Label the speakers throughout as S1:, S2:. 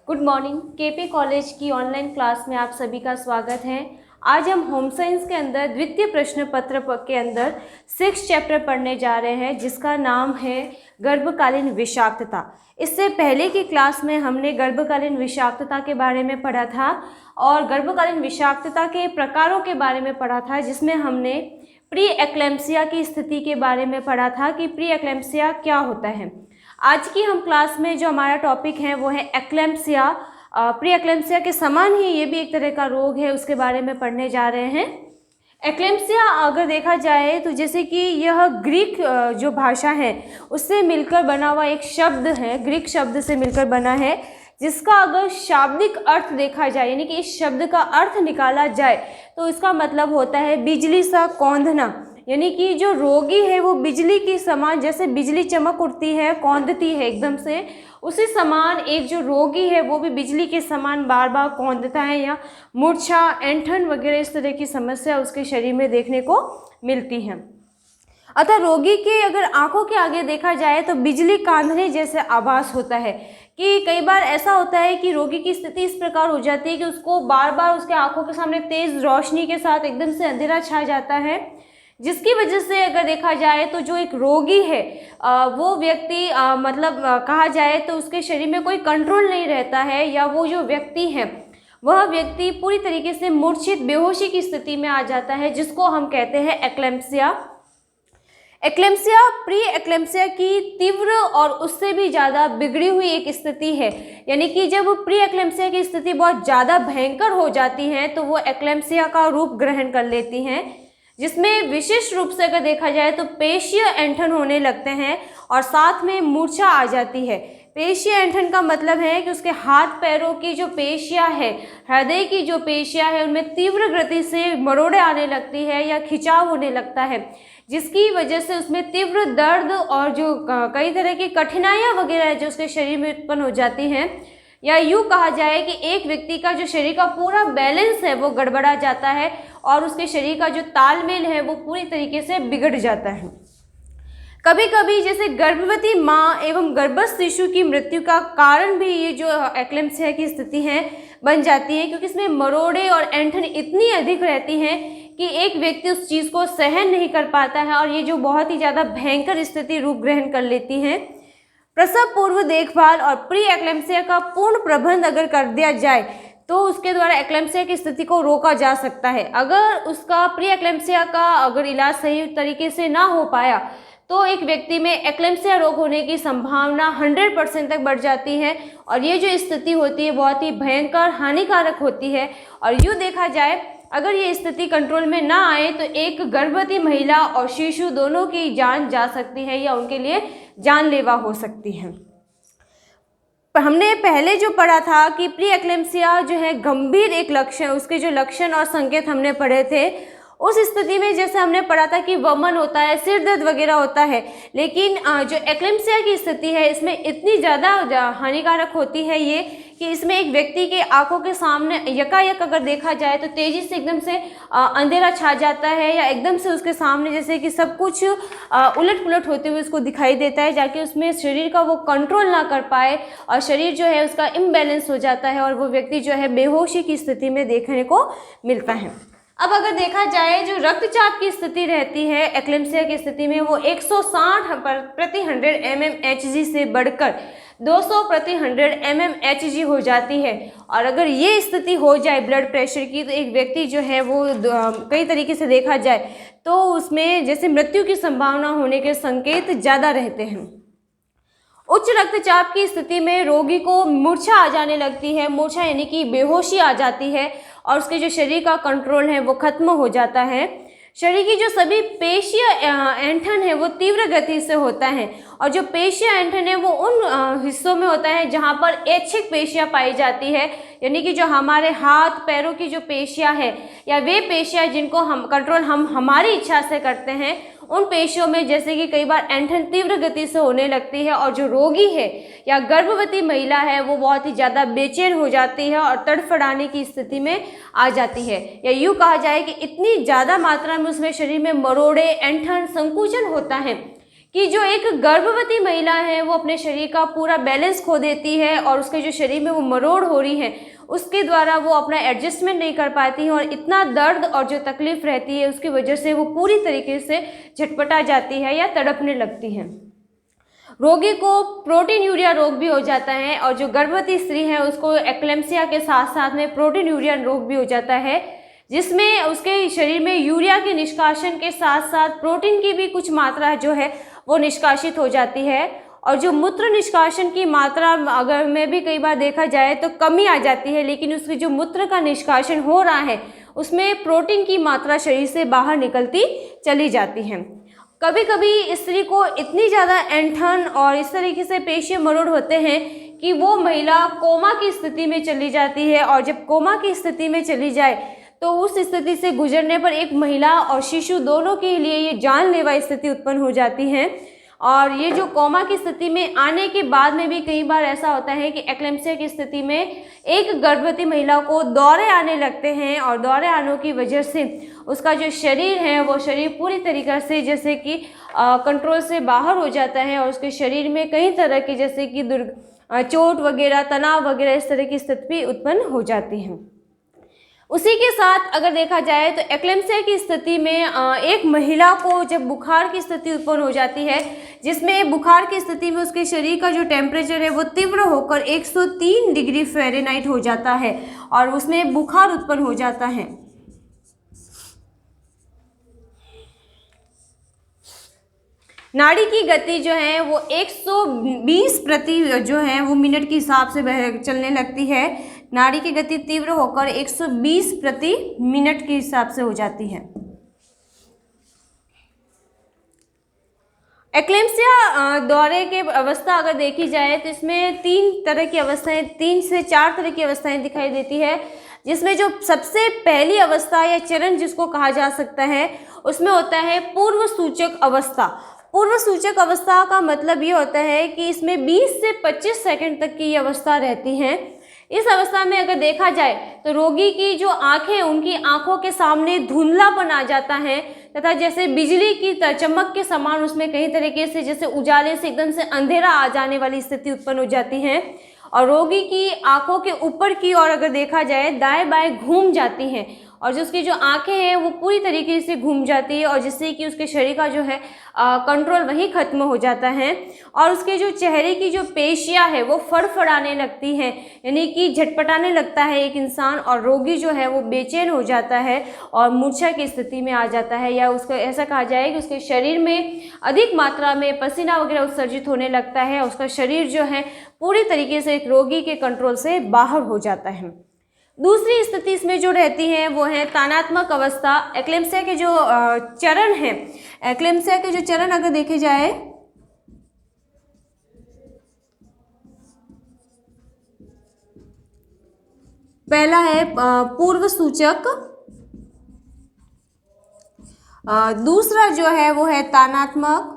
S1: Good morning. KP college की online class में आप सभी का स्वागत है। आज हम होम साइंस के अंदर द्वितीय प्रश्न पत्र के अंदर 6 चैप्टर पढ़ने जा रहे हैं, जिसका नाम है गर्भकालीन विषाक्तता। इससे पहले की क्लास में हमने गर्भकालीन विषाक्तता के बारे में पढ़ा था और गर्भकालीन विषाक्तता के प्रकारों के बारे में पढ़ा था, जिसमें हमने प्री एक्लेम्पसिया की स्थिति के बारे में पढ़ा था कि प्री एक्लेम्पसिया क्या होता है। आज की हम क्लास में जो हमारा टॉपिक है वो है एक्लेम्पसिया। प्री एक्लेम्पसिया के समान ही ये भी एक तरह का रोग है, उसके बारे में पढ़ने जा रहे हैं। एक्लेम्पसिया अगर देखा जाए तो जैसे कि यह ग्रीक जो भाषा है उससे मिलकर बना हुआ एक शब्द है, ग्रीक शब्द से मिलकर बना है, जिसका अगर शाब्दिक अर्थ देखा जाए यानी कि इस शब्द का अर्थ निकाला जाए तो इसका मतलब होता है बिजली सा कौंधना। यानी कि जो रोगी है वो बिजली की समान, जैसे बिजली चमक उठती है, कौंधती है एकदम से, उसी समान एक जो रोगी है वो भी बिजली के समान बार बार कौंधता है या मूर्छा, ऐंठन वगैरह इस तरह की समस्या उसके शरीर में देखने को मिलती है। अतः रोगी के अगर आंखों के आगे देखा जाए तो बिजली कांधने जैसे आभास होता है कि कई बार ऐसा होता है कि रोगी की स्थिति इस प्रकार हो जाती है कि उसको बार बार उसके आंखों के सामने तेज रोशनी के साथ एकदम से अंधेरा छा जाता है, जिसकी वजह से अगर देखा जाए तो जो एक रोगी है वो व्यक्ति कहा जाए तो उसके शरीर में कोई कंट्रोल नहीं रहता है, या वो जो व्यक्ति है वह व्यक्ति पूरी तरीके से मूर्छित बेहोशी की स्थिति में आ जाता है, जिसको हम कहते हैं एक्लेम्पसिया। एक्लेम्पसिया प्री एक्लेम्पसिया की तीव्र और उससे भी ज़्यादा बिगड़ी हुई एक स्थिति है। यानी कि जब प्री एक्लेम्पसिया की स्थिति बहुत ज़्यादा भयंकर हो जाती है तो वो एक्लेम्पसिया का रूप ग्रहण कर लेती हैं, जिसमें विशिष्ट रूप से अगर देखा जाए तो पेशीय ऐंठन होने लगते हैं और साथ में मूर्छा आ जाती है। पेशीय ऐंठन का मतलब है कि उसके हाथ पैरों की जो पेशियां है, हृदय की जो पेशियां है, उनमें तीव्र गति से मरोड़े आने लगती है या खिंचाव होने लगता है, जिसकी वजह से उसमें तीव्र दर्द और जो कई तरह की कठिनाइयाँ वगैरह जो उसके शरीर में उत्पन्न हो जाती हैं, या यूँ कहा जाए कि एक व्यक्ति का जो शरीर का पूरा बैलेंस है वो गड़बड़ा जाता है और उसके शरीर का जो तालमेल है वो पूरी तरीके से बिगड़ जाता है। कभी कभी जैसे गर्भवती माँ एवं गर्भस्थ शिशु की मृत्यु का कारण भी ये जो एक्लेम्पसिया की स्थिति है बन जाती है, क्योंकि इसमें मरोड़े और ऐंठन इतनी अधिक रहती हैं कि एक व्यक्ति उस चीज़ को सहन नहीं कर पाता है और ये जो बहुत ही ज़्यादा भयंकर स्थिति रूप ग्रहण कर लेती हैं। प्रसव पूर्व देखभाल और प्री एक्लेम्पसिया का पूर्ण प्रबंध अगर कर दिया जाए तो उसके द्वारा एक्लेम्पसिया की स्थिति को रोका जा सकता है। अगर उसका प्री एक्लेम्पसिया का अगर इलाज सही तरीके से ना हो पाया तो एक व्यक्ति में एक्लेम्पसिया रोग होने की संभावना 100% तक बढ़ जाती है और ये जो स्थिति होती है बहुत ही भयंकर हानिकारक होती है। और यूँ देखा जाए अगर ये स्थिति कंट्रोल में ना आए तो एक गर्भवती महिला और शिशु दोनों की जान जा सकती है या उनके लिए जानलेवा हो सकती है। हमने पहले जो पढ़ा था कि प्री एक्लेम्पसिया जो है गंभीर एक लक्षण, उसके जो लक्षण और संकेत हमने पढ़े थे, उस स्थिति में जैसे हमने पढ़ा था कि वमन होता है, सिर दर्द वगैरह होता है, लेकिन जो एक्लेम्पसिया की स्थिति है इसमें इतनी ज़्यादा हानिकारक होती है ये कि इसमें एक व्यक्ति के आंखों के सामने यकायक अगर देखा जाए तो तेज़ी से एकदम से अंधेरा छा जाता है, या एकदम से उसके सामने जैसे कि सब कुछ उलट पुलट होते हुए उसको दिखाई देता है, जाके उसमें शरीर का वो कंट्रोल ना कर पाए और शरीर जो है उसका इम्बैलेंस हो जाता है और वो व्यक्ति जो है बेहोशी की स्थिति में देखने को मिलता है। अब अगर देखा जाए जो रक्तचाप की स्थिति रहती है एक्लेम्पसिया की स्थिति में वो 160 प्रति 100 mmHg से बढ़कर 200 प्रति 100 mmHg हो जाती है। और अगर ये स्थिति हो जाए ब्लड प्रेशर की तो एक व्यक्ति जो है वो कई तरीके से देखा जाए तो उसमें जैसे मृत्यु की संभावना होने के संकेत ज़्यादा रहते हैं। उच्च रक्तचाप की स्थिति में रोगी को मूर्छा आ जाने लगती है, मूर्छा यानी कि बेहोशी आ जाती है और उसके जो शरीर का कंट्रोल है वो खत्म हो जाता है। शरीर की जो सभी पेशीय ऐंठन है वो तीव्र गति से होता है और जो पेशीय ऐंठन है वो उन हिस्सों में होता है जहाँ पर ऐच्छिक पेशियाँ पाई जाती है, यानी कि जो हमारे हाथ पैरों की जो पेशियाँ है या वे पेशियाँ जिनको हम कंट्रोल हमारी इच्छा से करते हैं, उन पेशियों में जैसे कि कई बार ऐंठन तीव्र गति से होने लगती है और जो रोगी है या गर्भवती महिला है वो बहुत ही ज़्यादा बेचैन हो जाती है और तड़फड़ाने की स्थिति में आ जाती है, या यूँ कहा जाए कि इतनी ज़्यादा मात्रा में उसमें शरीर में मरोड़े, ऐंठन, संकुचन होता है कि जो एक गर्भवती महिला है वो अपने शरीर का पूरा बैलेंस खो देती है और उसके जो शरीर में वो मरोड़ हो रही है उसके द्वारा वो अपना एडजस्टमेंट नहीं कर पाती है और इतना दर्द और जो तकलीफ़ रहती है उसकी वजह से वो पूरी तरीके से झटपटा जाती है या तड़पने लगती है। रोगी को प्रोटीनयूरिया रोग भी हो जाता है और जो गर्भवती स्त्री है उसको एक्लेम्सिया के साथ साथ में प्रोटीनयूरिया रोग भी हो जाता है, जिसमें उसके शरीर में यूरिया के निष्कासन के साथ साथ प्रोटीन की भी कुछ मात्रा जो है वो निष्कासित हो जाती है। और जो मूत्र निष्कासन की मात्रा अगर में भी कई बार देखा जाए तो कमी आ जाती है, लेकिन उसकी जो मूत्र का निष्कासन हो रहा है उसमें प्रोटीन की मात्रा शरीर से बाहर निकलती चली जाती है। कभी कभी स्त्री को इतनी ज़्यादा ऐंठन और इस तरीके से पेशीय मरोड़ होते हैं कि वो महिला कोमा की स्थिति में चली जाती है और जब कोमा की स्थिति में चली जाए तो उस स्थिति से गुजरने पर एक महिला और शिशु दोनों के लिए ये जानलेवा स्थिति उत्पन्न हो जाती है। और ये जो कोमा की स्थिति में आने के बाद में भी कई बार ऐसा होता है कि एक्लेम्सिया की स्थिति में एक गर्भवती महिला को दौरे आने लगते हैं और दौरे आने की वजह से उसका जो शरीर है वो शरीर पूरी तरीके से जैसे कि कंट्रोल से बाहर हो जाता है और उसके शरीर में कई तरह की जैसे कि चोट वगैरह, तनाव वगैरह इस तरह की स्थिति उत्पन्न हो जाती है। उसी के साथ अगर देखा जाए तो एक्लेम्सिया की स्थिति में एक महिला को जब बुखार की स्थिति उत्पन्न हो जाती है, जिसमें बुखार की स्थिति में उसके शरीर का जो टेम्परेचर है वो तीव्र होकर 103 डिग्री फ़ारेनहाइट हो जाता है और उसमें बुखार उत्पन्न हो जाता है। नाड़ी की गति जो है वो 120 प्रति जो है वो मिनट के हिसाब से चलने लगती है। नाड़ी की गति तीव्र होकर 120 प्रति मिनट के हिसाब से हो जाती है। एक्लेम्सिया दौरे के अवस्था अगर देखी जाए तो इसमें 3 से 4 तरह की अवस्थाएं दिखाई देती है, जिसमें जो सबसे पहली अवस्था या चरण जिसको कहा जा सकता है उसमें होता है पूर्व सूचक अवस्था। पूर्व सूचक अवस्था का मतलब ये होता है कि इसमें 20 से 25 सेकंड तक की ये अवस्था रहती है। इस अवस्था में अगर देखा जाए तो रोगी की जो आंखें, उनकी आंखों के सामने धुंधलापन आ जाता है तथा जैसे बिजली की चमक के समान उसमें कई तरीके से जैसे उजाले से एकदम से अंधेरा आ जाने वाली स्थिति उत्पन्न हो जाती है और रोगी की आंखों के ऊपर की ओर अगर देखा जाए दाएं बाएं घूम जाती हैं और जो उसकी जो आंखें हैं वो पूरी तरीके से घूम जाती है और जिससे कि उसके शरीर का जो है कंट्रोल वहीं ख़त्म हो जाता है और उसके जो चेहरे की जो पेशियां है वो फड़फड़ाने लगती हैं, यानी कि झटपटाने लगता है एक इंसान और रोगी जो है वो बेचैन हो जाता है और मूर्छा की स्थिति में आ जाता है, या उसको ऐसा कहा जाए कि उसके शरीर में अधिक मात्रा में पसीना वगैरह उत्सर्जित होने लगता है। उसका शरीर जो है पूरी तरीके से एक रोगी के कंट्रोल से बाहर हो जाता है। दूसरी स्थिति इसमें जो रहती है वो है तानात्मक अवस्था। एक्लेम्सिया के जो चरण हैं, एक्लेम्सिया के जो चरण अगर देखे जाए पहला है पूर्व सूचक, दूसरा जो है वो है तानात्मक।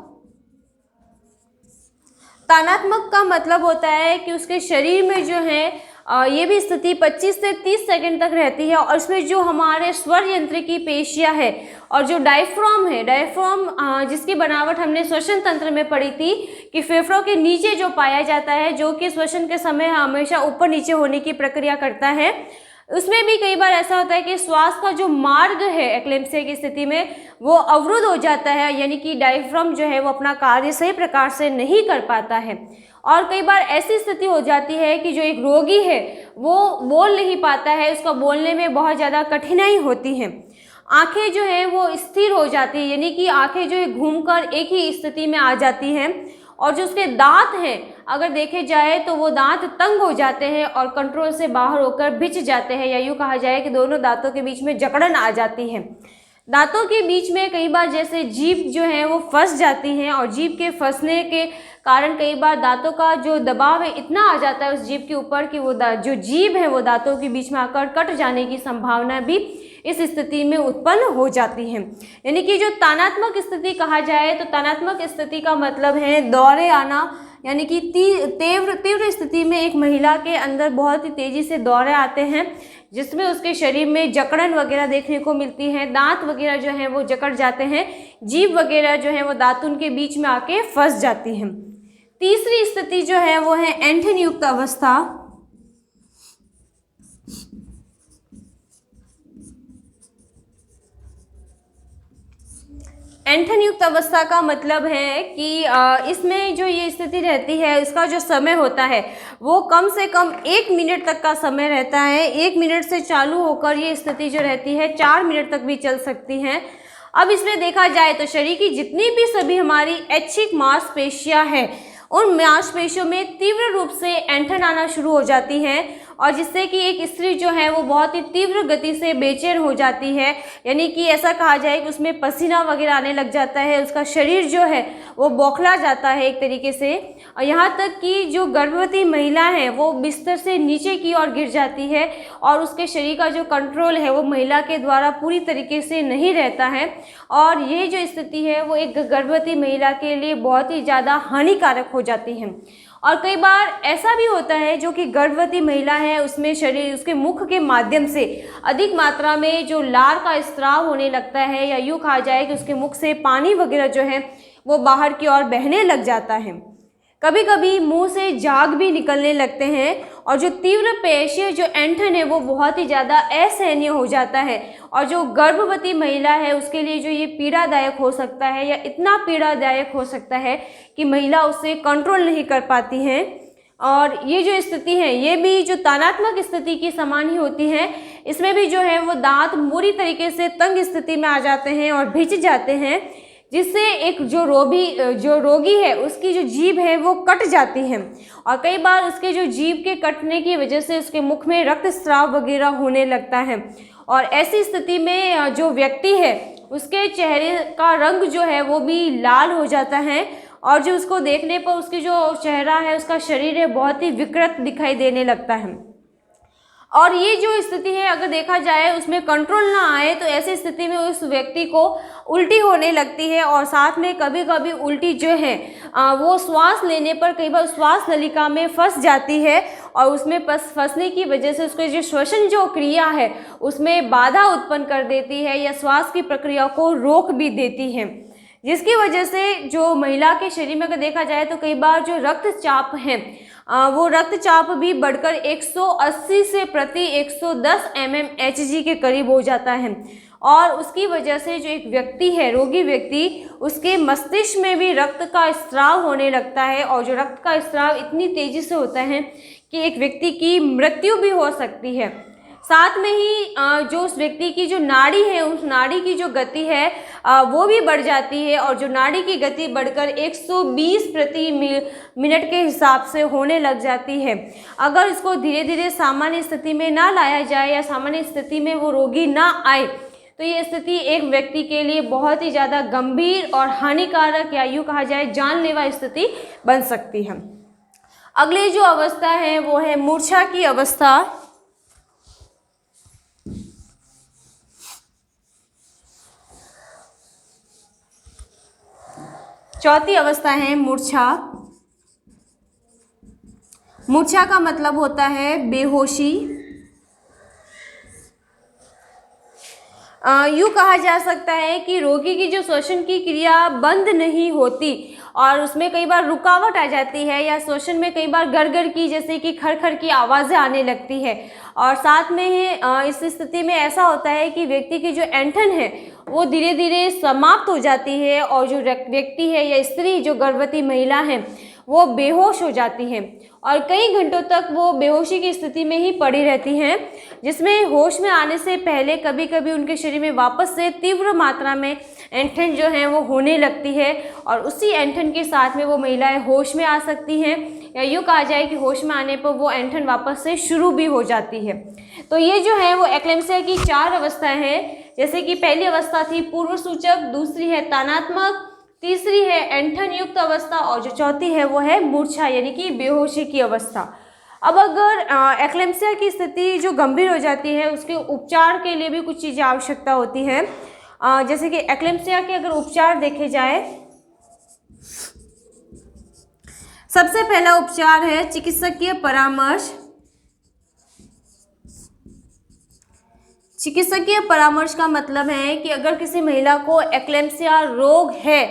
S1: तानात्मक का मतलब होता है कि उसके शरीर में जो है ये भी स्थिति 25 से 30 सेकंड तक रहती है और इसमें जो हमारे स्वर यंत्र की पेशियां है और जो डायफ्राम है, डायफ्राम जिसकी बनावट हमने श्वसन तंत्र में पढ़ी थी कि फेफड़ों के नीचे जो पाया जाता है, जो कि श्वसन के समय हमेशा ऊपर नीचे होने की प्रक्रिया करता है, उसमें भी कई बार ऐसा होता है कि श्वास का जो मार्ग है एक्लेम्सिया की स्थिति में वो अवरुद्ध हो जाता है, यानी कि डायफ्राम जो है वो अपना कार्य सही प्रकार से नहीं कर पाता है। और कई बार ऐसी स्थिति हो जाती है कि जो एक रोगी है वो बोल नहीं पाता है, उसका बोलने में बहुत ज़्यादा कठिनाई होती है। आंखें जो हैं वो स्थिर हो जाती है, यानी कि आंखें जो है घूमकर एक ही स्थिति में आ जाती हैं और जो उसके दांत हैं अगर देखे जाए तो वो दांत तंग हो जाते हैं और कंट्रोल से बाहर होकर बिछ जाते हैं, या यूँ कहा जाए कि दोनों दांतों के बीच में जकड़न आ जाती है। दांतों के बीच में कई बार जैसे जीभ जो है वो फंस जाती हैं और जीभ के फंसने के कारण कई बार दांतों का जो दबाव है इतना आ जाता है उस जीभ के ऊपर कि वो जो जीभ है वो दांतों के बीच में आकर कट जाने की संभावना भी इस स्थिति में उत्पन्न हो जाती है। यानी कि जो तानात्मक स्थिति कहा जाए तो तानात्मक स्थिति का मतलब है दौरे आना, यानी कि तीव्र स्थिति में एक महिला के अंदर बहुत ही तेज़ी से दौरे आते हैं, जिसमें उसके शरीर में जकड़न वगैरह देखने को मिलती है, दांत वगैरह जो हैं वो जकड़ जाते हैं, जीभ वगैरह जो है वो दांतुन के बीच में आके फंस जाती हैं। तीसरी स्थिति जो है वो है ऐंठन युक्त अवस्था। ऐंठन युक्त अवस्था का मतलब है कि इसमें जो ये स्थिति रहती है, इसका जो समय होता है वो कम से कम 1 मिनट तक का समय रहता है। 1 मिनट से चालू होकर ये स्थिति जो रहती है 4 मिनट तक भी चल सकती हैं। अब इसमें देखा जाए तो शरीर की जितनी भी सभी हमारी ऐच्छिक मांसपेशियां हैं, उन मांसपेशियों में तीव्र रूप से ऐंठन आना शुरू हो जाती हैं, और जिससे कि एक स्त्री जो है वो बहुत ही तीव्र गति से बेचैन हो जाती है। यानी कि ऐसा कहा जाए कि उसमें पसीना वगैरह आने लग जाता है, उसका शरीर जो है वो बौखला जाता है एक तरीके से, और यहाँ तक कि जो गर्भवती महिला है वो बिस्तर से नीचे की ओर गिर जाती है, और उसके शरीर का जो कंट्रोल है वो महिला के द्वारा पूरी तरीके से नहीं रहता है। और ये जो स्थिति है वो एक गर्भवती महिला के लिए बहुत ही ज़्यादा हानिकारक हो जाती है। और कई बार ऐसा भी होता है जो कि गर्भवती महिला है उसमें शरीर उसके मुख के माध्यम से अधिक मात्रा में जो लार का स्राव होने लगता है, या यूँ कहा जाए कि उसके मुख से पानी वगैरह जो है वो बाहर की ओर बहने लग जाता है। कभी कभी मुंह से झाग भी निकलने लगते हैं, और जो तीव्र पेशीय जो ऐंठन है वो बहुत ही ज़्यादा असहनीय हो जाता है, और जो गर्भवती महिला है उसके लिए जो ये पीड़ादायक हो सकता है, या इतना पीड़ादायक हो सकता है कि महिला उसे कंट्रोल नहीं कर पाती हैं। और ये जो स्थिति है ये भी जो तानात्मक स्थिति की समान ही होती है। इसमें भी जो है वो दांत पूरी तरीके से तंग स्थिति में आ जाते हैं और भिज जाते हैं, जिससे एक जो रोगी है उसकी जो जीभ है वो कट जाती है, और कई बार उसके जो जीभ के कटने की वजह से उसके मुख में रक्तस्राव वगैरह होने लगता है। और ऐसी स्थिति में जो व्यक्ति है उसके चेहरे का रंग जो है वो भी लाल हो जाता है, और जो उसको देखने पर उसकी जो चेहरा है उसका शरीर है बहुत ही विकृत दिखाई देने लगता है। और ये जो स्थिति है अगर देखा जाए उसमें कंट्रोल ना आए तो ऐसी स्थिति में उस व्यक्ति को उल्टी होने लगती है, और साथ में कभी कभी उल्टी जो है वो श्वास लेने पर कई बार श्वास नलिका में फंस जाती है, और उसमें फंसने की वजह से उसके जो श्वसन जो क्रिया है उसमें बाधा उत्पन्न कर देती है, या श्वास की प्रक्रिया को रोक भी देती है, जिसकी वजह से जो महिला के शरीर में अगर देखा जाए तो कई बार जो रक्तचाप है वो रक्तचाप भी बढ़कर 180 से प्रति 110 mmHg के करीब हो जाता है, और उसकी वजह से जो एक व्यक्ति है रोगी व्यक्ति उसके मस्तिष्क में भी रक्त का स्राव होने लगता है, और जो रक्त का स्राव इतनी तेज़ी से होता है कि एक व्यक्ति की मृत्यु भी हो सकती है। साथ में ही जो उस व्यक्ति की जो नाड़ी है उस नाड़ी की जो गति है वो भी बढ़ जाती है, और जो नाड़ी की गति बढ़कर 120 प्रति मिनट के हिसाब से होने लग जाती है। अगर इसको धीरे धीरे सामान्य स्थिति में ना लाया जाए, या सामान्य स्थिति में वो रोगी ना आए, तो ये स्थिति एक व्यक्ति के लिए बहुत ही ज़्यादा गंभीर और हानिकारक, या यूँ कहा जाए जानलेवा स्थिति बन सकती है। अगली जो अवस्था है वो है मूर्छा की अवस्था। चौथी अवस्था है मूर्छा। मूर्छा का मतलब होता है बेहोशी। यूँ कहा जा सकता है कि रोगी की जो श्वसन की क्रिया बंद नहीं होती, और उसमें कई बार रुकावट आ जाती है, या श्वसन में कई बार गड़गड़ की जैसे कि खरखर की आवाज़ें आने लगती है, और साथ में ही इस स्थिति में ऐसा होता है कि व्यक्ति की जो ऐंठन है वो धीरे धीरे समाप्त हो जाती है, और जो व्यक्ति है या स्त्री जो गर्भवती महिला है वो बेहोश हो जाती हैं, और कई घंटों तक वो बेहोशी की स्थिति में ही पड़ी रहती हैं, जिसमें होश में आने से पहले कभी कभी उनके शरीर में वापस से तीव्र मात्रा में ऐंठन जो है वो होने लगती है, और उसी ऐंठन के साथ में वो महिलाएं होश में आ सकती हैं, या यूँ कहा जाए कि होश में आने पर वो ऐंठन वापस से शुरू भी हो जाती है। तो ये जो है वो एक्लेम्सिया की 4 अवस्थाएं हैं, जैसे कि पहली अवस्था थी पूर्व सूचक, दूसरी है तानात्मक, तीसरी है ऐंठन युक्त अवस्था, और जो चौथी है वो है मूर्छा यानी कि बेहोशी की अवस्था। अब अगर एक्लेम्सिया की स्थिति जो गंभीर हो जाती है उसके उपचार के लिए भी कुछ चीज़ें आवश्यकता होती है। जैसे कि एक्लेम्सिया के अगर उपचार देखे जाए, सबसे पहला उपचार है चिकित्सकीय परामर्श। चिकित्सकीय परामर्श का मतलब है कि अगर किसी महिला को एक्लेम्पसिया रोग है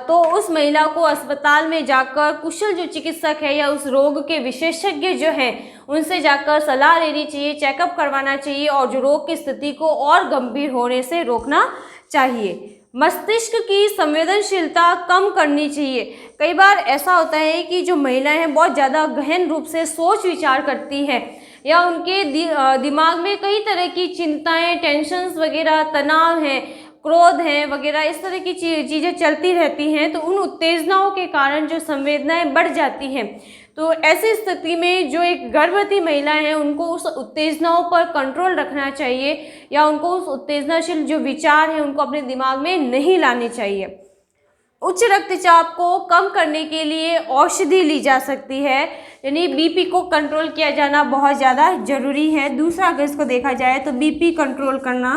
S1: तो उस महिला को अस्पताल में जाकर कुशल जो चिकित्सक है या उस रोग के विशेषज्ञ जो हैं उनसे जाकर सलाह लेनी चाहिए, चेकअप करवाना चाहिए और जो रोग की स्थिति को और गंभीर होने से रोकना चाहिए। मस्तिष्क की संवेदनशीलता कम करनी चाहिए। कई बार ऐसा होता है कि जो महिलाएं हैं बहुत ज़्यादा गहन रूप से सोच विचार करती हैं या उनके दिमाग में कई तरह की चिंताएं, टेंशन्स वगैरह, तनाव हैं, क्रोध हैं वगैरह, इस तरह की चीज़ें चलती रहती हैं। तो उन उत्तेजनाओं के कारण जो संवेदनाएं बढ़ जाती हैं, तो ऐसी स्थिति में जो एक गर्भवती महिला है उनको उस उत्तेजनाओं पर कंट्रोल रखना चाहिए या उनको उस उत्तेजनाशील जो विचार हैं उनको अपने दिमाग में नहीं लाने चाहिए। उच्च रक्तचाप को कम करने के लिए औषधि ली जा सकती है, यानी बीपी को कंट्रोल किया जाना बहुत ज़्यादा ज़रूरी है। दूसरा अगर इसको देखा जाए तो बीपी कंट्रोल करना,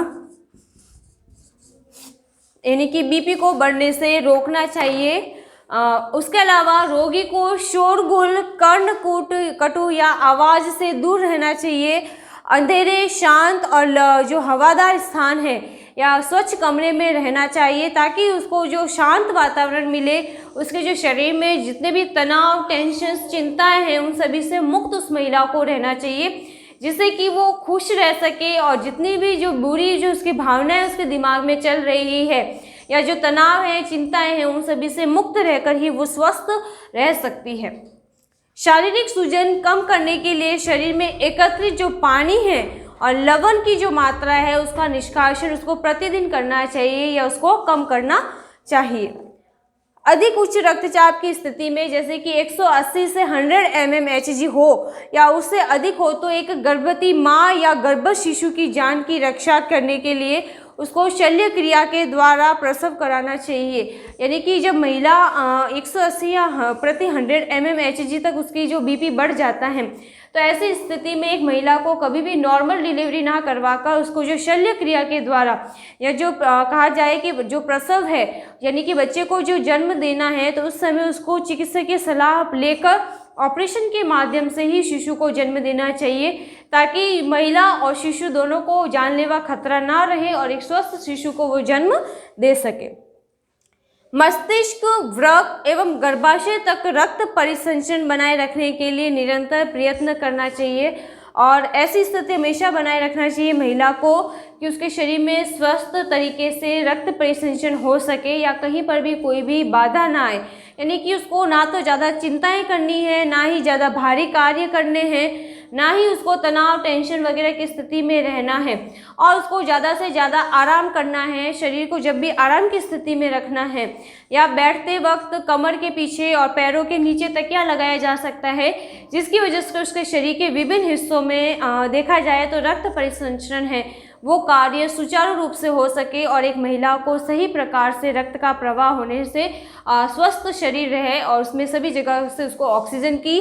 S1: यानी कि बीपी को बढ़ने से रोकना चाहिए। उसके अलावा रोगी को शोरगुल, कर्णकूट कटु या आवाज़ से दूर रहना चाहिए। अंधेरे, शांत और जो हवादार स्थान है या स्वच्छ कमरे में रहना चाहिए ताकि उसको जो शांत वातावरण मिले, उसके जो शरीर में जितने भी तनाव, टेंशन, चिंताएं हैं उन सभी से मुक्त उस महिला को रहना चाहिए, जिससे कि वो खुश रह सके और जितनी भी जो बुरी जो उसकी भावनाएं उसके दिमाग में चल रही है या जो तनाव है, चिंताएं हैं, उन सभी से मुक्त रहकर ही वो स्वस्थ रह सकती है। शारीरिक सूजन कम करने के लिए शरीर में एकत्रित जो पानी है और लवण की जो मात्रा है उसका निष्कासन उसको प्रतिदिन करना चाहिए या उसको कम करना चाहिए। अधिक उच्च रक्तचाप की स्थिति में जैसे कि 180 से 100 mmHg हो या उससे अधिक हो तो एक गर्भवती माँ या गर्भस्थ शिशु की जान की रक्षा करने के लिए उसको शल्य क्रिया के द्वारा प्रसव कराना चाहिए। यानी कि जब महिला 180 या प्रति 100 mmHg तक उसकी जो बीपी बढ़ जाता है तो ऐसी स्थिति में एक महिला को कभी भी नॉर्मल डिलीवरी ना करवाकर उसको जो शल्य क्रिया के द्वारा या जो कहा जाए कि जो प्रसव है यानी कि बच्चे को जो जन्म देना है तो उस समय उसको चिकित्सक की सलाह लेकर ऑपरेशन के माध्यम से ही शिशु को जन्म देना चाहिए ताकि महिला और शिशु दोनों को जानलेवा खतरा ना रहे और एक स्वस्थ शिशु को वो जन्म दे सके। मस्तिष्क, वृक्क एवं गर्भाशय तक रक्त परिसंचरण बनाए रखने के लिए निरंतर प्रयत्न करना चाहिए और ऐसी स्थिति हमेशा बनाए रखना चाहिए महिला को कि उसके शरीर में स्वस्थ तरीके से रक्त परिसंचरण हो सके या कहीं पर भी कोई भी बाधा ना आए। यानी कि उसको ना तो ज़्यादा चिंताएं करनी है, ना ही ज़्यादा भारी कार्य करने हैं, ना ही उसको तनाव, टेंशन वगैरह की स्थिति में रहना है और उसको ज़्यादा से ज़्यादा आराम करना है। शरीर को जब भी आराम की स्थिति में रखना है या बैठते वक्त कमर के पीछे और पैरों के नीचे तकिया लगाया जा सकता है जिसकी वजह से उसके शरीर के विभिन्न हिस्सों में देखा जाए तो रक्त परिसंचरण है वो कार्य सुचारू रूप से हो सके और एक महिला को सही प्रकार से रक्त का प्रवाह होने से स्वस्थ शरीर रहे और उसमें सभी जगह से उसको ऑक्सीजन की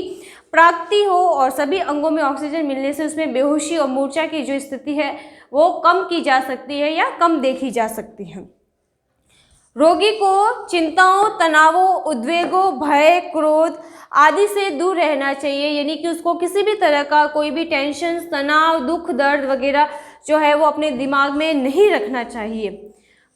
S1: प्राप्ति हो और सभी अंगों में ऑक्सीजन मिलने से उसमें बेहोशी और मूर्छा की जो स्थिति है वो कम की जा सकती है या कम देखी जा सकती है। रोगी को चिंताओं, तनावों, उद्वेगों, भय, क्रोध आदि से दूर रहना चाहिए। यानी कि उसको किसी भी तरह का कोई भी टेंशन, तनाव, दुख, दर्द वगैरह जो है वो अपने दिमाग में नहीं रखना चाहिए।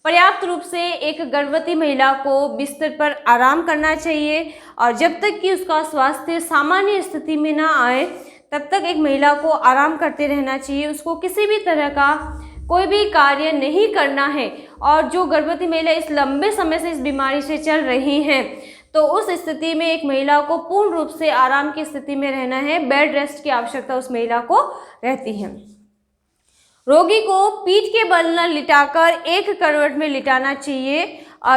S1: पर्याप्त रूप से एक गर्भवती महिला को बिस्तर पर आराम करना चाहिए और जब तक कि उसका स्वास्थ्य सामान्य स्थिति में ना आए तब तक एक महिला को आराम करते रहना चाहिए। उसको किसी भी तरह का कोई भी कार्य नहीं करना है और जो गर्भवती महिला इस लंबे समय से इस बीमारी से चल रही हैं तो उस स्थिति में एक महिला को पूर्ण रूप से आराम की स्थिति में रहना है। बेड रेस्ट की आवश्यकता उस महिला को रहती है। रोगी को पीठ के बल न लिटाकर एक करवट में लिटाना चाहिए।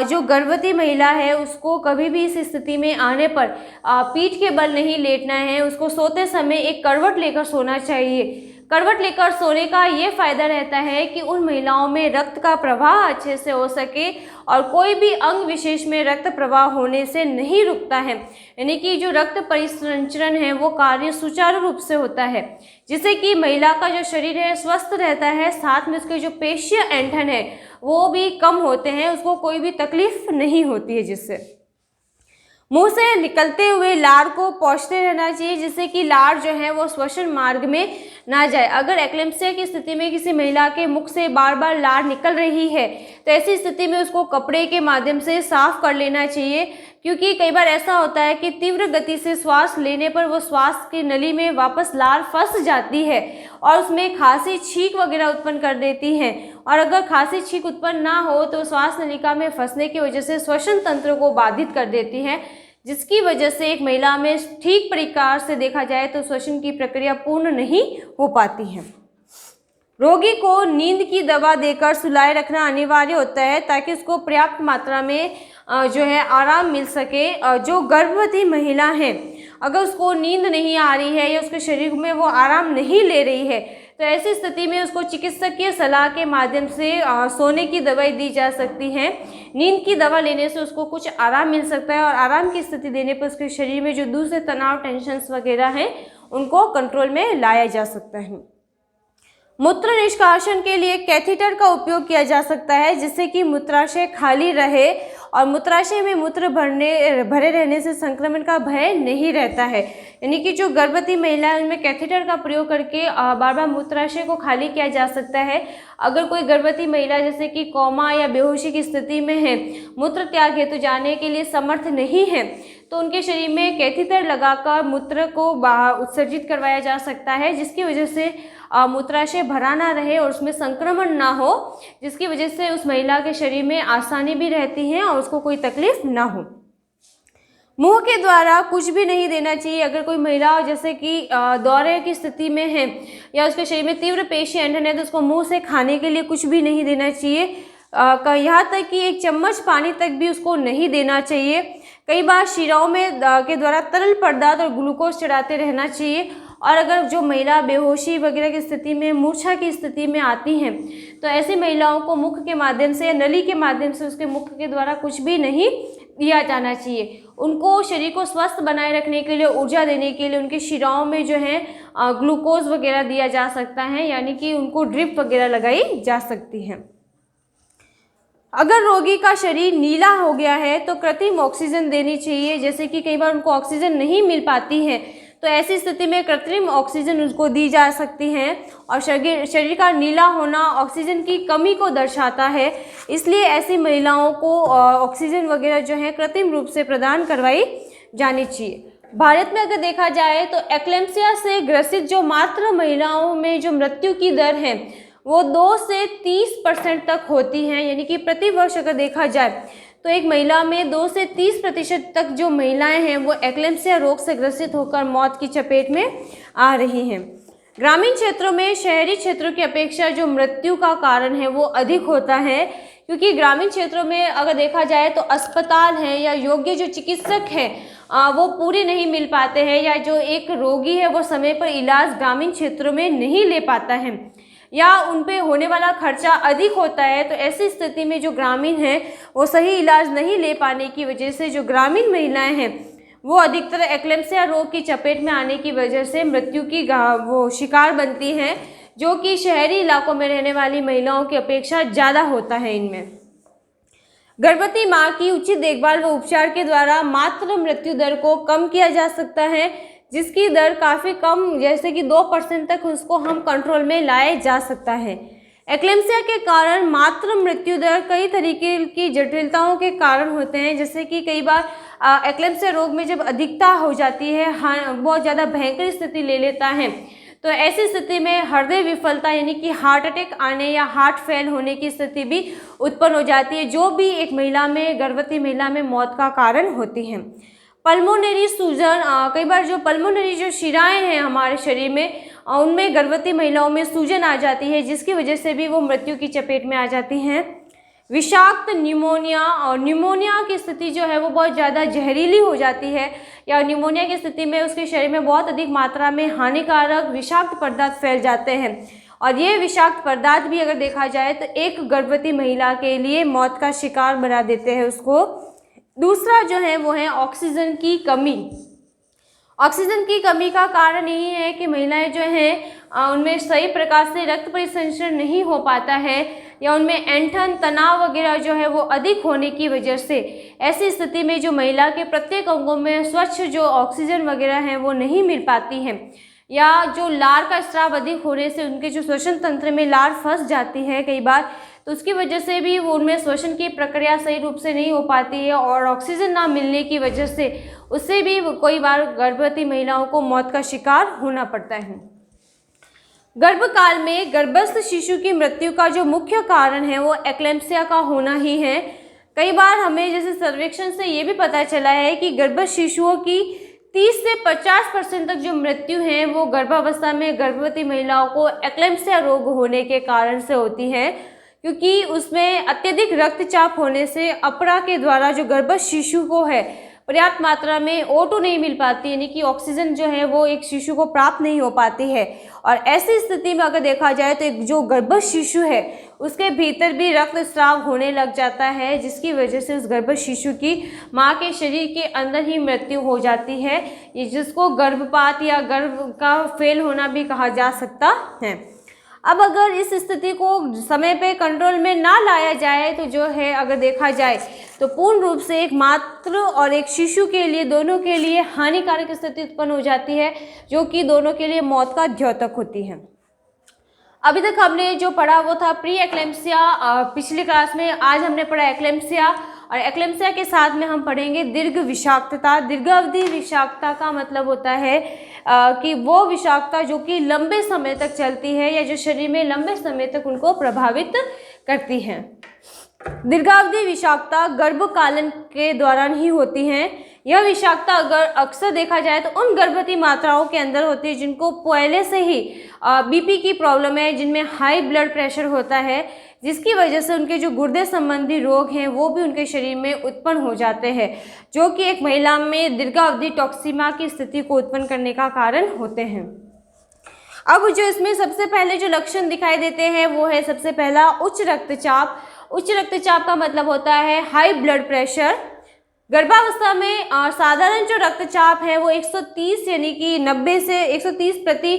S1: जो गर्भवती महिला है उसको कभी भी इस स्थिति में आने पर पीठ के बल नहीं लेटना है। उसको सोते समय एक करवट लेकर सोना चाहिए। करवट लेकर सोने का ये फ़ायदा रहता है कि उन महिलाओं में रक्त का प्रवाह अच्छे से हो सके और कोई भी अंग विशेष में रक्त प्रवाह होने से नहीं रुकता है। यानी कि जो रक्त परिसंचरण है वो कार्य सुचारू रूप से होता है जिससे कि महिला का जो शरीर है स्वस्थ रहता है, साथ में उसके जो पेशीय ऐंठन है वो भी कम होते हैं, उसको कोई भी तकलीफ नहीं होती है। जिससे मुंह से निकलते हुए लार को पोंछते रहना चाहिए जिससे कि लार जो है वो श्वसन मार्ग में ना जाए। अगर एक्लेम्पसिया की स्थिति में किसी महिला के मुख से बार बार लार निकल रही है तो ऐसी स्थिति में उसको कपड़े के माध्यम से साफ कर लेना चाहिए, क्योंकि कई बार ऐसा होता है कि तीव्र गति से श्वास लेने पर वो श्वास की नली में वापस लार फंस जाती है और उसमें खांसी छींक वगैरह उत्पन्न कर देती है। और अगर खांसी छींक उत्पन्न ना हो तो श्वास नलिका में फंसने की वजह से श्वसन तंत्र को बाधित कर देती है, जिसकी वजह से एक महिला में ठीक प्रकार से देखा जाए तो श्वसन की प्रक्रिया पूर्ण नहीं हो पाती है। रोगी को नींद की दवा देकर सुलाए रखना अनिवार्य होता है ताकि उसको पर्याप्त मात्रा में जो है आराम मिल सके। जो गर्भवती महिला है अगर उसको नींद नहीं आ रही है या उसके शरीर में वो आराम नहीं ले रही है तो ऐसी स्थिति में उसको चिकित्सकीय सलाह के माध्यम से सोने की दवाई दी जा सकती है। नींद की दवा लेने से उसको कुछ आराम मिल सकता है और आराम की स्थिति देने पर उसके शरीर में जो दूसरे तनाव टेंशन्स वगैरह हैं उनको कंट्रोल में लाया जा सकता है। मूत्र निष्कासन के लिए कैथीटर का उपयोग किया जा सकता है जिससे कि मूत्राशय खाली रहे और मूत्राशय में मूत्र भरे रहने से संक्रमण का भय नहीं रहता है। यानी कि जो गर्भवती महिला है उनमें कैथीटर का प्रयोग करके बार बार मूत्राशय को खाली किया जा सकता है। अगर कोई गर्भवती महिला जैसे कि कोमा या बेहोशी की स्थिति में है, मूत्र त्याग हेतु जाने के लिए समर्थ नहीं है, तो उनके शरीर में कैथीटर लगाकर मूत्र को बाहर उत्सर्जित करवाया जा सकता है, जिसकी वजह से मूत्राशय भरा ना रहे और उसमें संक्रमण ना हो, जिसकी वजह से उस महिला के शरीर में आसानी भी रहती है और उसको कोई तकलीफ ना हो। मुंह के द्वारा कुछ भी नहीं देना चाहिए। अगर कोई महिला जैसे कि दौरे की स्थिति में है या उसके शरीर में तीव्र पेशी ऐंठन है तो उसको मुंह से खाने के लिए कुछ भी नहीं देना चाहिए। यहाँ तक कि एक चम्मच पानी तक भी उसको नहीं देना चाहिए। कई बार शिराओं में के द्वारा तरल पदार्थ और ग्लूकोज चढ़ाते रहना चाहिए। और अगर जो महिला बेहोशी वगैरह की स्थिति में, मूर्छा की स्थिति में आती हैं तो ऐसी महिलाओं को मुख के माध्यम से या नली के माध्यम से उसके मुख के द्वारा कुछ भी नहीं दिया जाना चाहिए। उनको शरीर को स्वस्थ बनाए रखने के लिए, ऊर्जा देने के लिए उनके शिराओं में जो है ग्लूकोज वगैरह दिया जा सकता है, यानी कि उनको ड्रिप वगैरह लगाई जा सकती है। अगर रोगी का शरीर नीला हो गया है तो कृत्रिम ऑक्सीजन देनी चाहिए। जैसे कि कई बार उनको ऑक्सीजन नहीं मिल पाती है तो ऐसी स्थिति में कृत्रिम ऑक्सीजन उसको दी जा सकती है। और शरीर का नीला होना ऑक्सीजन की कमी को दर्शाता है, इसलिए ऐसी महिलाओं को ऑक्सीजन वगैरह जो है कृत्रिम रूप से प्रदान करवाई जानी चाहिए। भारत में अगर देखा जाए तो एक्लेम्पसिया से ग्रसित जो मात्र महिलाओं में जो मृत्यु की दर है वो 2 से 30% तक होती हैं। यानी कि प्रति वर्ष अगर देखा जाए तो एक महिला में 2 से 30% तक जो महिलाएं हैं वो एक्लेम्पसिया रोग से ग्रसित होकर मौत की चपेट में आ रही हैं। ग्रामीण क्षेत्रों में शहरी क्षेत्रों की अपेक्षा जो मृत्यु का कारण है वो अधिक होता है, क्योंकि ग्रामीण क्षेत्रों में अगर देखा जाए तो अस्पताल हैं या योग्य जो चिकित्सक हैं वो पूरे नहीं मिल पाते हैं, या जो एक रोगी है वो समय पर इलाज ग्रामीण क्षेत्रों में नहीं ले पाता है या उन पे होने वाला खर्चा अधिक होता है। तो ऐसी स्थिति में जो ग्रामीण हैं वो सही इलाज नहीं ले पाने की वजह से जो ग्रामीण महिलाएं हैं वो अधिकतर एक्लेम्पसिया रोग की चपेट में आने की वजह से मृत्यु की वो शिकार बनती हैं, जो कि शहरी इलाकों में रहने वाली महिलाओं की अपेक्षा ज़्यादा होता है। इनमें गर्भवती माँ की उचित देखभाल व उपचार के द्वारा मातृ मृत्यु दर को कम किया जा सकता है, जिसकी दर काफ़ी कम जैसे कि 2% तक उसको हम कंट्रोल में लाया जा सकता है। एक्लेम्पसिया के कारण मातृ मृत्यु दर कई तरीके की जटिलताओं के कारण होते हैं, जैसे कि कई बार एक्लेम्पसिया रोग में जब अधिकता हो जाती है, बहुत ज़्यादा भयंकर स्थिति ले लेता है, तो ऐसी स्थिति में हृदय विफलता यानी कि हार्ट अटैक आने या हार्ट फेल होने की स्थिति भी उत्पन्न हो जाती है, जो भी एक महिला में, गर्भवती महिला में मौत का कारण होती है। पल्मोनरी सूजन, कई बार जो पल्मोनरी जो शिराएं हैं हमारे शरीर में उनमें गर्भवती महिलाओं में सूजन आ जाती है, जिसकी वजह से भी वो मृत्यु की चपेट में आ जाती हैं। विषाक्त न्यूमोनिया, और न्यूमोनिया की स्थिति जो है वो बहुत ज़्यादा जहरीली हो जाती है, या न्यूमोनिया की स्थिति में उसके शरीर में बहुत अधिक मात्रा में हानिकारक विषाक्त पदार्थ फैल जाते हैं, और ये विषाक्त पदार्थ भी अगर देखा जाए तो एक गर्भवती महिला के लिए मौत का शिकार बना देते हैं उसको। दूसरा जो है वो है ऑक्सीजन की कमी। ऑक्सीजन की कमी का कारण यही है कि महिलाएं जो हैं उनमें सही प्रकार से रक्त परिसंचरण नहीं हो पाता है, या उनमें ऐंठन, तनाव वगैरह जो है वो अधिक होने की वजह से ऐसी स्थिति में जो महिला के प्रत्येक अंगों में स्वच्छ जो ऑक्सीजन वगैरह है वो नहीं मिल पाती है, या जो लार का स्राव अधिक होने से उनके जो श्वसन तंत्र में लार फंस जाती है कई बार, तो उसकी वजह से भी वो उनमें श्वसन की प्रक्रिया सही रूप से नहीं हो पाती है, और ऑक्सीजन ना मिलने की वजह से उससे भी कई बार गर्भवती महिलाओं को मौत का शिकार होना पड़ता है। गर्भकाल में गर्भस्थ शिशु की मृत्यु का जो मुख्य कारण है वो एक्लेम्पसिया का होना ही है। कई बार हमें जैसे सर्वेक्षण से ये भी पता चला है कि गर्भस्थ शिशुओं की 30 से 50% तक जो मृत्यु है वो गर्भावस्था में गर्भवती महिलाओं को एक्लेम्पसिया रोग होने के कारण से होती है, क्योंकि उसमें अत्यधिक रक्तचाप होने से अपरा के द्वारा जो गर्भस्थ शिशु को है पर्याप्त मात्रा में O2 नहीं मिल पाती, यानी कि ऑक्सीजन जो है वो एक शिशु को प्राप्त नहीं हो पाती है। और ऐसी स्थिति में अगर देखा जाए तो एक जो गर्भस्थ शिशु है उसके भीतर भी रक्तस्राव होने लग जाता है, जिसकी वजह से उस गर्भस्थ शिशु की माँ के शरीर के अंदर ही मृत्यु हो जाती है, ये जिसको गर्भपात या गर्भ का फेल होना भी कहा जा सकता है। अब अगर इस स्थिति को समय पे कंट्रोल में ना लाया जाए तो जो है अगर देखा जाए तो पूर्ण रूप से एक मातृ और एक शिशु के लिए, दोनों के लिए हानिकारक स्थिति उत्पन्न हो जाती है, जो कि दोनों के लिए मौत का द्योतक होती है। अभी तक हमने जो पढ़ा वो था प्री एक्लेम्पसिया पिछली क्लास में। आज हमने पढ़ा एक्लेम्पसिया, और एक्लेम्पसिया के साथ में हम पढ़ेंगे दीर्घ विषाक्तता। दीर्घावधि विषाक्तता का मतलब होता है कि वो विषाक्तता जो कि लंबे समय तक चलती है या जो शरीर में लंबे समय तक उनको प्रभावित करती है। दीर्घावधि विषाक्तता गर्भकालन के दौरान ही होती है। यह विषाक्तता अगर अक्सर देखा जाए तो उन गर्भवती माताओं के अंदर होती है जिनको पहले से ही बीपी की प्रॉब्लम है, जिनमें हाई ब्लड प्रेशर होता है, जिसकी वजह से उनके जो गुर्दे संबंधी रोग हैं वो भी उनके शरीर में उत्पन्न हो जाते हैं, जो कि एक महिला में दीर्घावधि टॉक्सिमा की स्थिति को उत्पन्न करने का कारण होते हैं। अब जो इसमें सबसे पहले जो लक्षण दिखाई देते हैं वो है सबसे पहला उच्च रक्तचाप। उच्च रक्तचाप का मतलब होता है हाई ब्लड प्रेशर। गर्भावस्था में साधारण जो रक्तचाप है वो 130 यानी कि 90 से 130 प्रति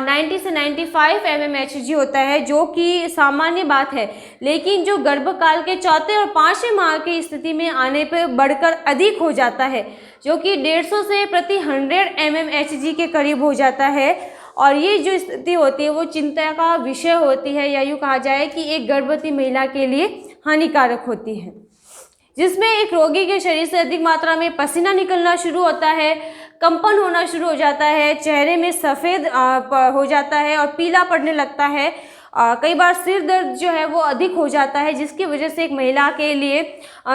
S1: 90 से 95 mmHg होता है, जो कि सामान्य बात है। लेकिन जो गर्भकाल के चौथे और पाँचवें माह की स्थिति में आने पर बढ़कर अधिक हो जाता है, जो कि 150 से प्रति 100 mmHg के करीब हो जाता है। और ये जो स्थिति होती है वो चिंता का विषय होती है, या यूँ कहा जाए कि एक गर्भवती महिला के लिए हानिकारक होती है, जिसमें एक रोगी के शरीर से अधिक मात्रा में पसीना निकलना शुरू होता है, कंपन होना शुरू हो जाता है, चेहरे में सफ़ेद हो जाता है और पीला पड़ने लगता है। कई बार सिर दर्द जो है वो अधिक हो जाता है, जिसकी वजह से एक महिला के लिए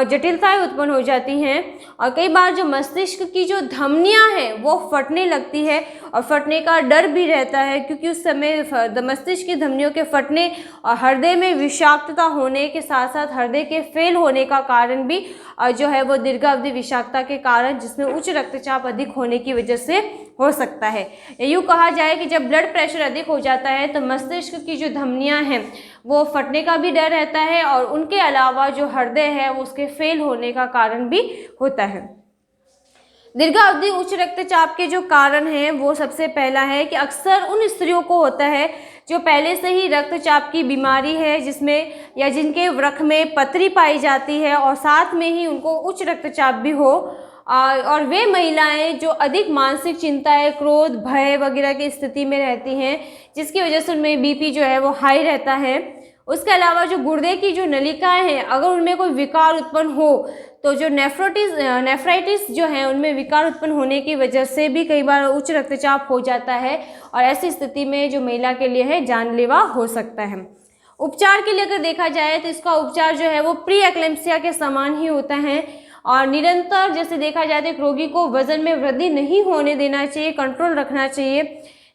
S1: जटिलताएं उत्पन्न हो जाती हैं। और कई बार जो मस्तिष्क की जो धमनियां हैं वो फटने लगती है, और फटने का डर भी रहता है, क्योंकि उस समय मस्तिष्क की धमनियों के फटने और हृदय में विषाक्तता होने के साथ साथ हृदय के फेल होने का कारण भी जो है वो दीर्घावधि विषाक्तता के कारण, जिसमें उच्च रक्तचाप अधिक होने की वजह से हो सकता है। यूँ कहा जाए कि जब ब्लड प्रेशर अधिक हो जाता है तो मस्तिष्क की जो धमनियां हैं वो फटने का भी डर रहता है, और उनके अलावा जो हृदय है वो उसके फेल होने का कारण भी होता है। दीर्घावधि उच्च रक्तचाप के जो कारण हैं वो सबसे पहला है कि अक्सर उन स्त्रियों को होता है जो पहले से ही रक्तचाप की बीमारी है, जिसमें या जिनके वृक्क में पथरी पाई जाती है और साथ में ही उनको उच्च रक्तचाप भी हो, और वे महिलाएं जो अधिक मानसिक चिंताएं, क्रोध, भय वगैरह की स्थिति में रहती हैं, जिसकी वजह से उनमें बीपी जो है वो हाई रहता है। उसके अलावा जो गुर्दे की जो नलिकाएं हैं अगर उनमें कोई विकार उत्पन्न हो तो जो नेफ्राइटिस जो है उनमें विकार उत्पन्न होने की वजह से भी कई बार उच्च रक्तचाप हो जाता है, और ऐसी स्थिति में जो महिला के लिए है जानलेवा हो सकता है। उपचार के लिए अगर देखा जाए तो इसका उपचार जो है वो प्री एक्लेम्पसिया के समान ही होता है, और निरंतर जैसे देखा जाए तो एक रोगी को वजन में वृद्धि नहीं होने देना चाहिए, कंट्रोल रखना चाहिए,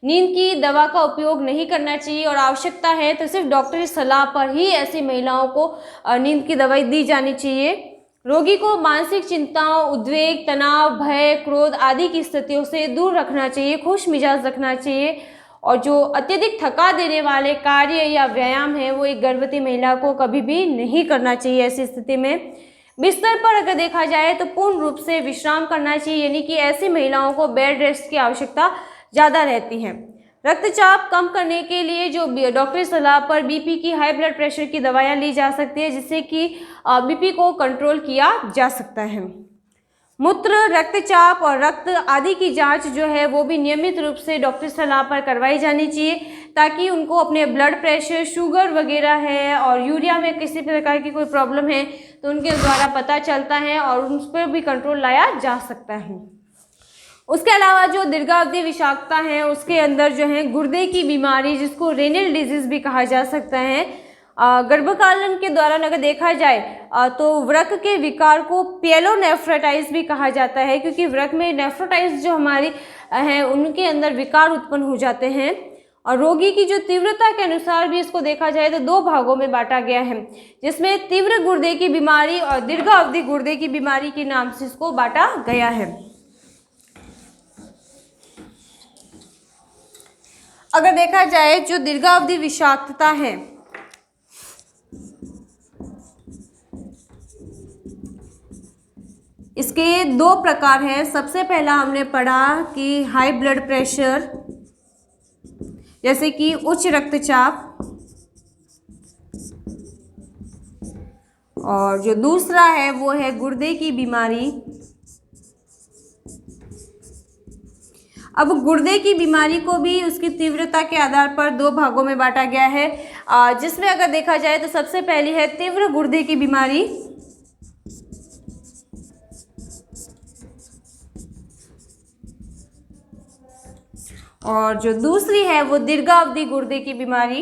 S1: नींद की दवा का उपयोग नहीं करना चाहिए, और आवश्यकता है तो सिर्फ डॉक्टर की सलाह पर ही ऐसी महिलाओं को नींद की दवाई दी जानी चाहिए। रोगी को मानसिक चिंताओं, उद्वेग, तनाव, भय, क्रोध आदि की स्थितियों से दूर रखना चाहिए, खुश मिजाज रखना चाहिए, और जो अत्यधिक थका देने वाले कार्य या व्यायाम है वो एक गर्भवती महिला को कभी भी नहीं करना चाहिए। ऐसी स्थिति में बिस्तर पर अगर देखा जाए तो पूर्ण रूप से विश्राम करना चाहिए, यानी कि ऐसी महिलाओं को बेड रेस्ट की आवश्यकता ज़्यादा रहती है। रक्तचाप कम करने के लिए जो डॉक्टरी सलाह पर बीपी की, हाई ब्लड प्रेशर की दवाइयाँ ली जा सकती है, जिससे कि बीपी को कंट्रोल किया जा सकता है। मूत्र, रक्तचाप और रक्त आदि की जांच जो है वो भी नियमित रूप से डॉक्टर सलाह पर करवाई जानी चाहिए, ताकि उनको अपने ब्लड प्रेशर, शुगर वगैरह है और यूरिया में किसी प्रकार की कोई प्रॉब्लम है तो उनके द्वारा पता चलता है और उस पर भी कंट्रोल लाया जा सकता है। उसके अलावा जो दीर्घावधि विषाक्तता है उसके अंदर जो है गुर्दे की बीमारी, जिसको रेनल डिजीज़ भी कहा जा सकता है, गर्भकालीन के दौरान अगर देखा जाए तो वृक्क के विकार को पिएलोनेफ्राइटिस भी कहा जाता है, क्योंकि वृक्क में नेफ्राइटिस जो हमारी है उनके अंदर विकार उत्पन्न हो जाते हैं। और रोगी की जो तीव्रता के अनुसार भी इसको देखा जाए तो 2 भागों में बांटा गया है, जिसमें तीव्र गुर्दे की बीमारी और दीर्घावधि गुर्दे की बीमारी के नाम से इसको बांटा गया है। अगर देखा जाए जो दीर्घावधि विषाक्तता है, इसके 2 प्रकार हैं। सबसे पहला हमने पढ़ा कि हाई ब्लड प्रेशर, जैसे कि उच्च रक्तचाप, और जो दूसरा है वो है गुर्दे की बीमारी। अब गुर्दे की बीमारी को भी उसकी तीव्रता के आधार पर 2 भागों में बांटा गया है, जिसमें अगर देखा जाए तो सबसे पहली है तीव्र गुर्दे की बीमारी, और जो दूसरी है वो दीर्घावधि गुर्दे की बीमारी।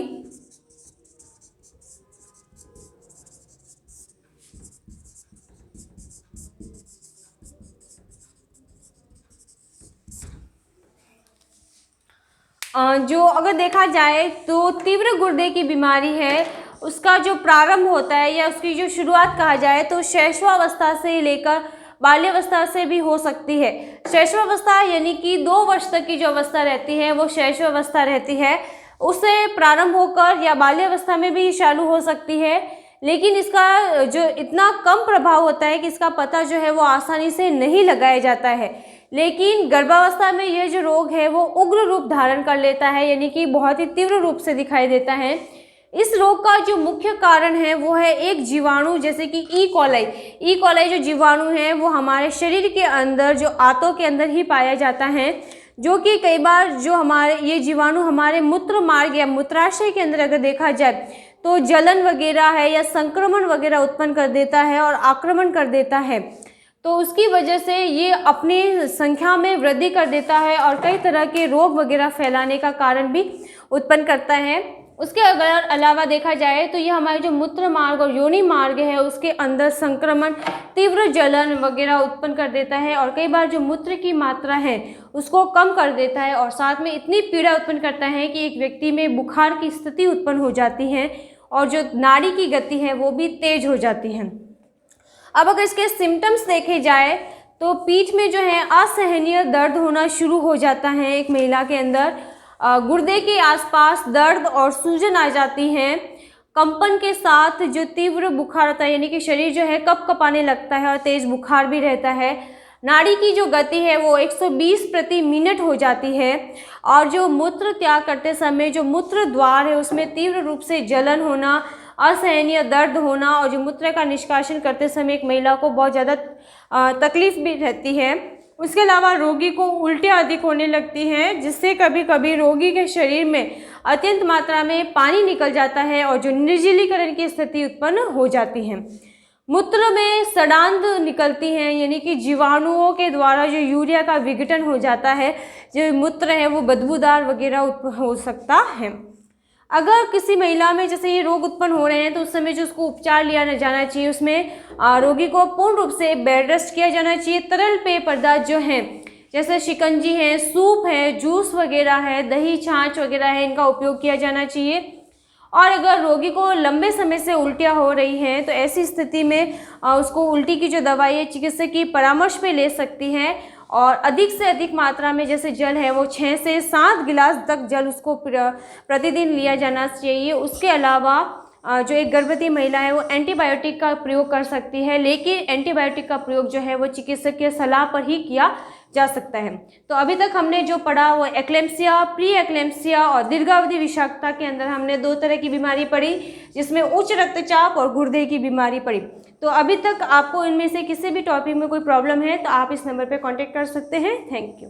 S1: जो अगर देखा जाए तो तीव्र गुर्दे की बीमारी है, उसका जो प्रारंभ होता है या उसकी जो शुरुआत कहा जाए तो शैशवावस्था से लेकर बाल्यावस्था से भी हो सकती है। शैशवावस्था यानी कि 2 वर्ष तक की जो अवस्था रहती है वो शैशवावस्था रहती है, उससे प्रारंभ होकर या बाल्यावस्था में भी चालू हो सकती है, लेकिन इसका जो इतना कम प्रभाव होता है कि इसका पता जो है वो आसानी से नहीं लगाया जाता है। लेकिन गर्भावस्था में यह जो रोग है वो उग्र रूप धारण कर लेता है, यानी कि बहुत ही तीव्र रूप से दिखाई देता है। इस रोग का जो मुख्य कारण है वो है एक जीवाणु, जैसे कि ई कॉलाई जो जीवाणु है वो हमारे शरीर के अंदर, जो आंतों के अंदर ही पाया जाता है, जो कि कई बार जो हमारे ये जीवाणु हमारे मूत्र मार्ग या मूत्राशय के अंदर अगर देखा जाए तो जलन वगैरह है या संक्रमण वगैरह उत्पन्न कर देता है और आक्रमण कर देता है। तो उसकी वजह से ये अपनी संख्या में वृद्धि कर देता है और कई तरह के रोग वगैरह फैलाने का कारण भी उत्पन्न करता है। उसके अगर अलावा देखा जाए तो ये हमारे जो मूत्र मार्ग और योनि मार्ग है उसके अंदर संक्रमण, तीव्र जलन वगैरह उत्पन्न कर देता है और कई बार जो मूत्र की मात्रा है उसको कम कर देता है और साथ में इतनी पीड़ा उत्पन्न करता है कि एक व्यक्ति में बुखार की स्थिति उत्पन्न हो जाती है और जो नाड़ी की गति है वो भी तेज हो जाती है। अब अगर इसके सिम्टम्स देखे जाए तो पीठ में जो है असहनीय दर्द होना शुरू हो जाता है एक महिला के अंदर, गुर्दे के आसपास दर्द और सूजन आ जाती है, कंपन के साथ जो तीव्र बुखार होता है, यानी कि शरीर जो है कँपने लगता है और तेज बुखार भी रहता है, नाड़ी की जो गति है वो 120 प्रति मिनट हो जाती है और जो मूत्र त्याग करते समय जो मूत्र द्वार है उसमें तीव्र रूप से जलन होना, असहनीय दर्द होना और जो मूत्र का निष्कासन करते समय एक महिला को बहुत ज़्यादा तकलीफ भी रहती है। उसके अलावा रोगी को उल्टियाँ अधिक होने लगती हैं, जिससे कभी कभी रोगी के शरीर में अत्यंत मात्रा में पानी निकल जाता है और जो निर्जलीकरण की स्थिति उत्पन्न हो जाती है। मूत्र में सड़ांध निकलती हैं, यानी कि जीवाणुओं के द्वारा जो यूरिया का विघटन हो जाता है, जो मूत्र है वो बदबूदार वगैरह हो सकता है। अगर किसी महिला में जैसे ये रोग उत्पन्न हो रहे हैं तो उस समय जो उसको उपचार लिया जाना चाहिए, उसमें रोगी को पूर्ण रूप से बेड रेस्ट किया जाना चाहिए। तरल पेय पदार्थ जो हैं जैसे शिकंजी है, सूप है, जूस वगैरह है, दही छाछ वगैरह है, इनका उपयोग किया जाना चाहिए। और अगर रोगी को लंबे समय से उल्टियाँ हो रही हैं तो ऐसी स्थिति में उसको उल्टी की जो दवाई है चिकित्सक की परामर्श पे ले सकती हैं और अधिक से अधिक मात्रा में जैसे जल है वो 6 से 7 गिलास तक जल उसको प्रतिदिन लिया जाना चाहिए। उसके अलावा जो एक गर्भवती महिला है वो एंटीबायोटिक का प्रयोग कर सकती है, लेकिन एंटीबायोटिक का प्रयोग जो है वो चिकित्सक की सलाह पर ही किया जा सकता है। तो अभी तक हमने जो पढ़ा वो एक्लेम्सिया, प्री एक्लेम्सिया और दीर्घावधि विषाक्तता के अंदर हमने 2 तरह की बीमारी पढ़ी, जिसमें उच्च रक्तचाप और गुर्दे की बीमारी पढ़ी। तो अभी तक आपको इनमें से किसी भी टॉपिक में कोई प्रॉब्लम है तो आप इस नंबर पर कॉन्टेक्ट कर सकते हैं। Thank you.